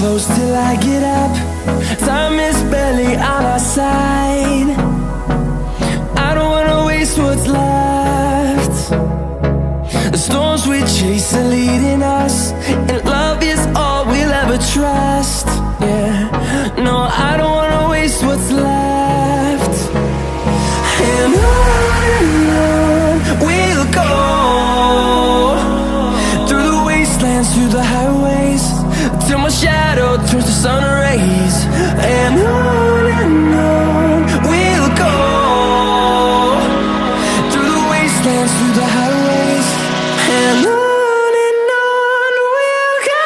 close till I get up. Time is barely on our side. I don't wanna waste what's left. The storms we chase are leading us, and love is all we'll ever trust. Yeah, no, I don't wanna waste what's left. And on we'll go, through the wastelands, through the highways, till my shadow turns to sun rays. And on we'll go, through the wastelands, through the highways, and on we'll go.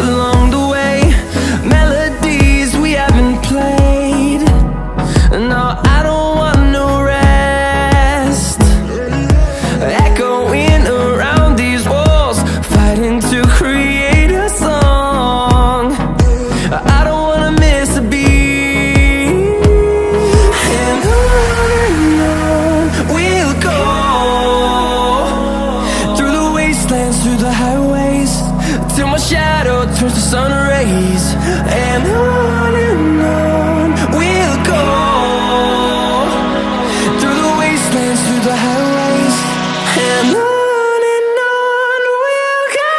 Along the way, melodies we haven't played. No, I don't want no rest. Echoing around these walls, fighting to create a song. I don't wanna miss a beat. And on we'll go, through the wastelands, through the highways, till my shadow turns to sun rays. And on we'll go, through the wastelands, through the highways, and on we'll go.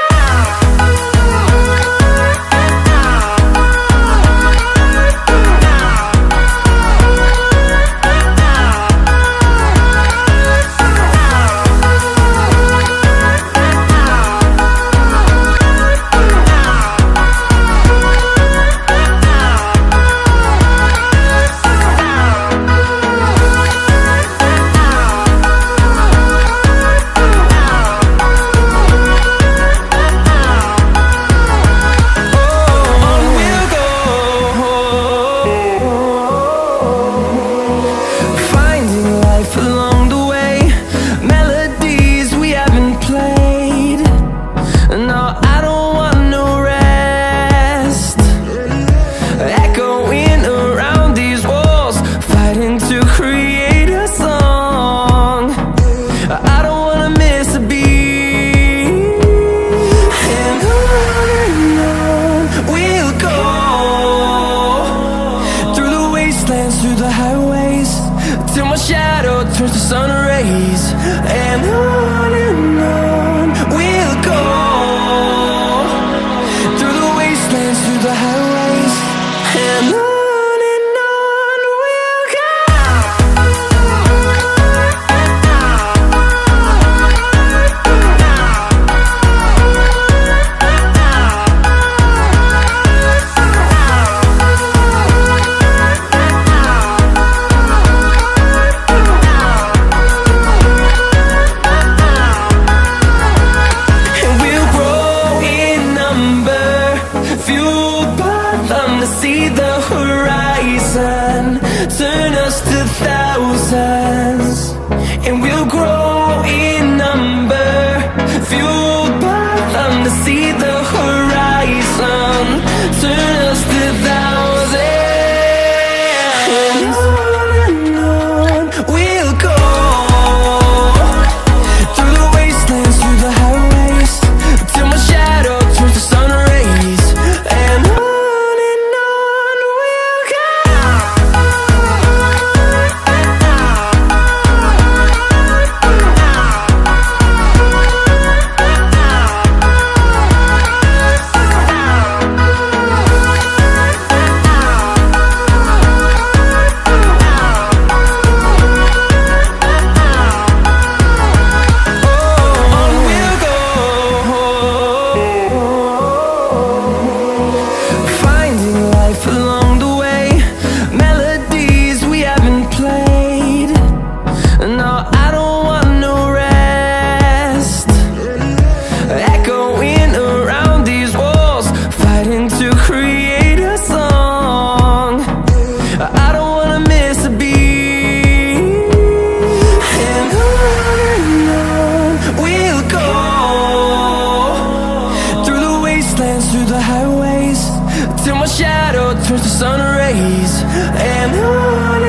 turns to sun rays, and on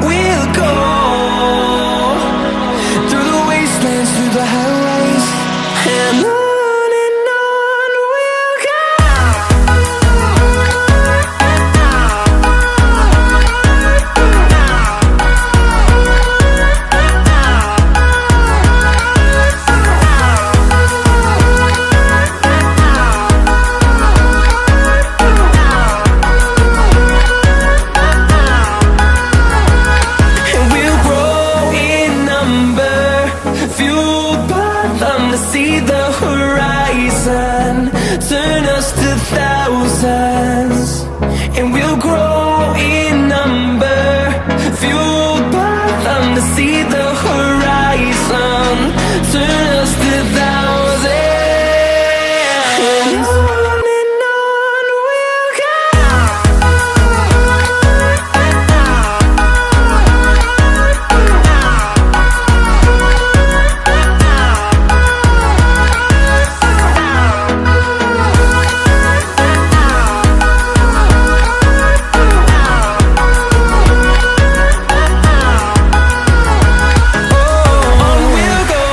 we'll go, through the wastelands, through the highways, and on. See the horizon, turn us to thousands, and we'll grow in number, fueled by them to see the horizon, turn us to thousands, and on we'll go.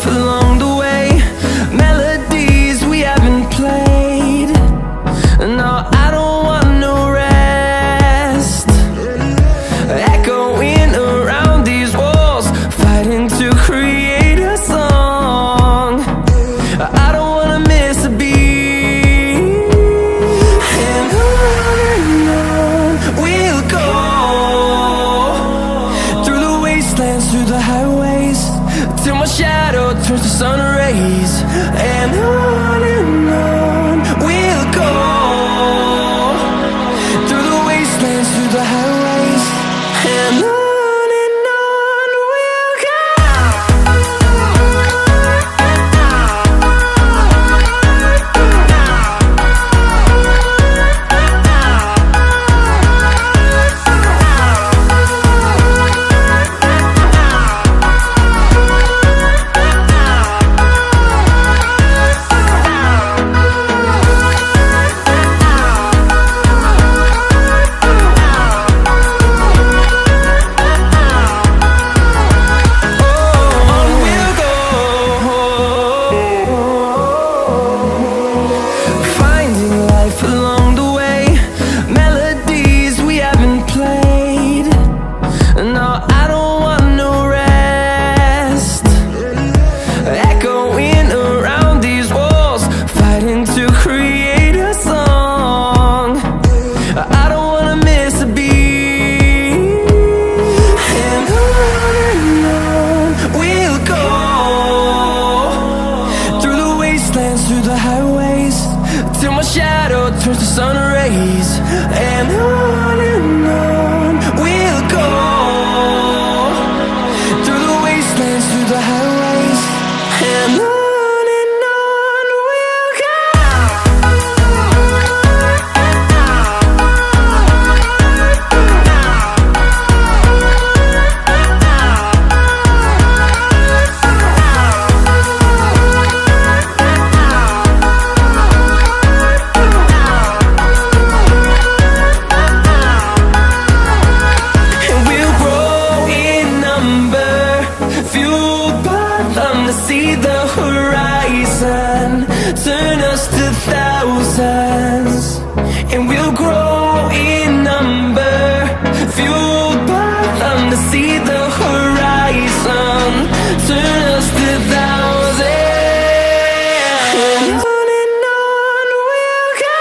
Along the way, melodies we haven't played. No, I don't want no rest. Echoing around these walls, fighting to create a song. I don't wanna miss a beat. And on we'll go, through the wastelands, through the highways, till my shadow turns to sun rays, and on we'll go, through the wastelands, through the highways, and on we'll go. Along the way, melodies we haven't played. No, I don't want no rest. Echoing around these walls, fighting to create a song. I don't wanna miss a beat. And on we'll go, through the wastelands, through the highways, till my shadow turns to sun rays, and on we'll go, through the wastelands, through the highways, and on we'll go. See the horizon, turn us to thousands, and we'll grow in number, fueled by them to see the horizon, turn us to thousands, and on we'll go.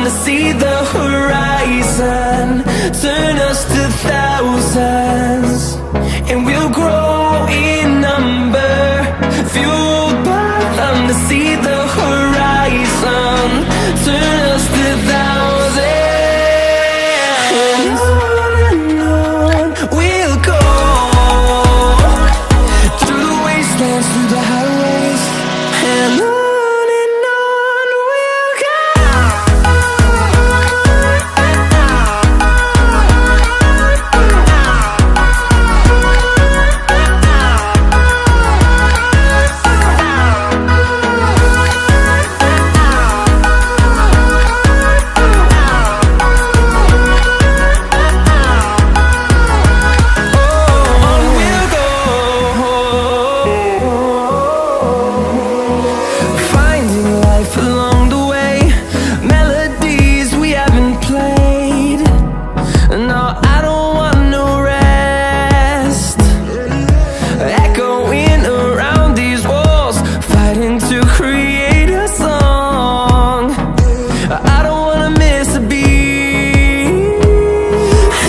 to see the horizon, turn us to thousands, and we'll grow in number, fueled by them to see the horizon, turn us to thousands. And on we'll go, through the wastelands, through the highways, and on. Along the way, melodies we haven't played. No, I don't want no rest. Echoing around these walls, fighting to create a song. I don't wanna miss a beat.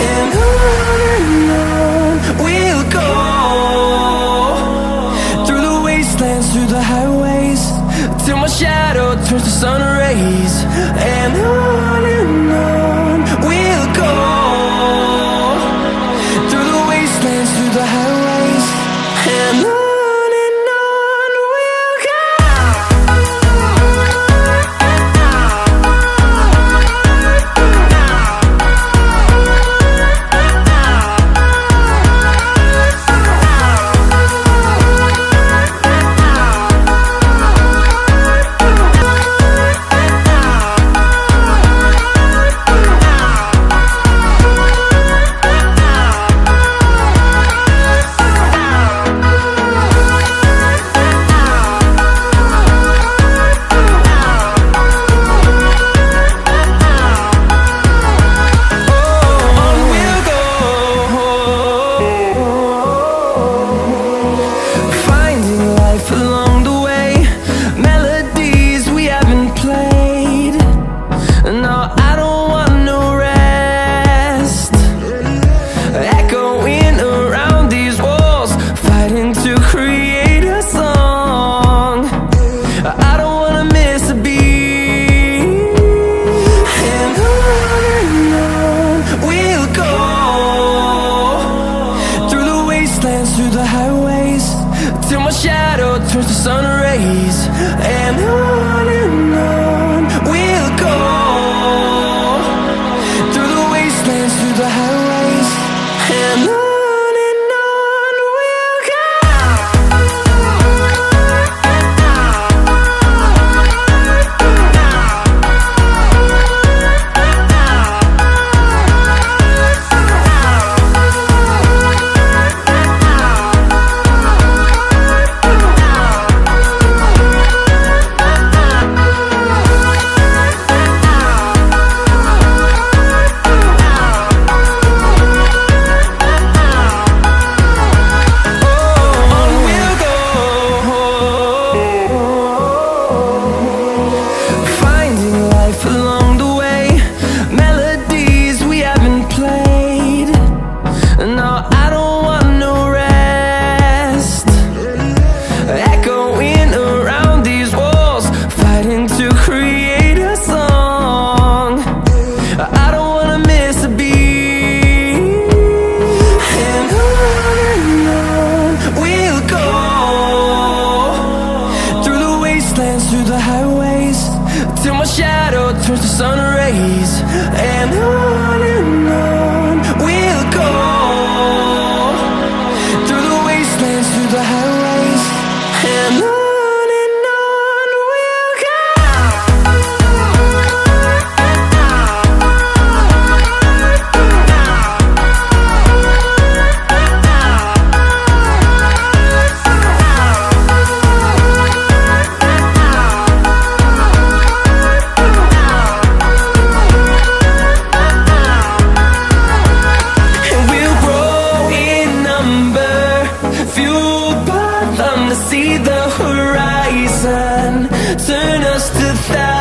And on we'll go, through the wastelands, through the highways, till my shadow turns to sun rays. And on we'll go, through the wastelands, through the highways, and on we'll go. Along the way, melodies we haven't played. No, I don't want no rest. Echoing around these walls, fighting to create a song. I don't wanna miss a beat. And on we'll go, through the wastelands, through the highways, till my shadow turns to sun rays. And on we'll go, through the wastelands, through the highways, and on we'll go. Along the way, melodies we haven't played. No, I don't want no rest. Echoing around these walls, fighting to create a song. I don't wanna miss a beat. And on we'll go, through the wastelands, through the highways, till my shadow turns to sun rays. And on we'll go, through the wastelands, through the highways, and on. See the horizon, turn us to thousands.